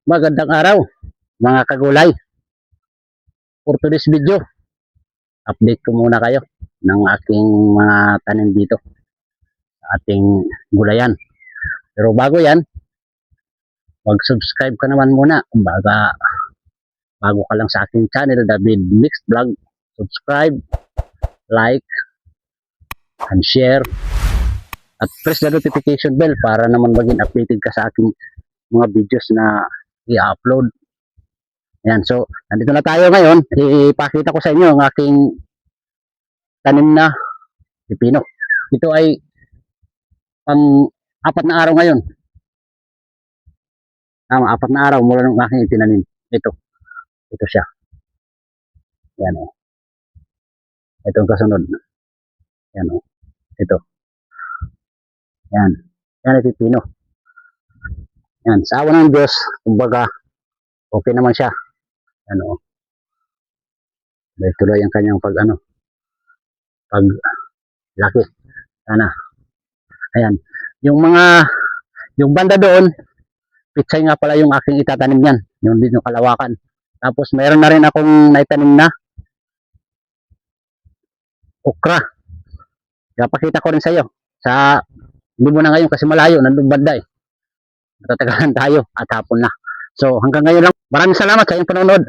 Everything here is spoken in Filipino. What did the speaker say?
Magandang araw, mga kagulay. For today's video, update ko muna kayo ng aking mga tanim dito sa ating gulayan. Pero bago yan, mag-subscribe ka naman muna. Bago ka lang sa aking channel, David Mixed Vlog. Subscribe, like, and share. At press the notification bell para naman maging updated ka sa aking mga videos na i-upload. Ayan, so, nandito na tayo ngayon. Ipakita ko sa inyo ang aking tanim na pipino. Ito ay apat na araw ngayon. Apat na araw mula nung aking itinanim. Ito siya. Ayan o. Ito ang kasunod. Ayan o. Ito. Ayan. Ayan ay pipino. Ayan. Sa awa ng Diyos, kumbaga, okay naman siya. Ano, tuloy ang kanyang pag laki. Sana. Ayan. Yung banda doon, pitsay nga pala yung aking itatanim yan. Yung dito kalawakan. Tapos mayroon na rin akong naitanim na okra. Pakita ko rin sa iyo. Hindi mo na ngayon kasi malayo, nandun banda eh. Matatagalan tayo at hapon na. So hanggang ngayon lang. Maraming salamat sa iyong panonood.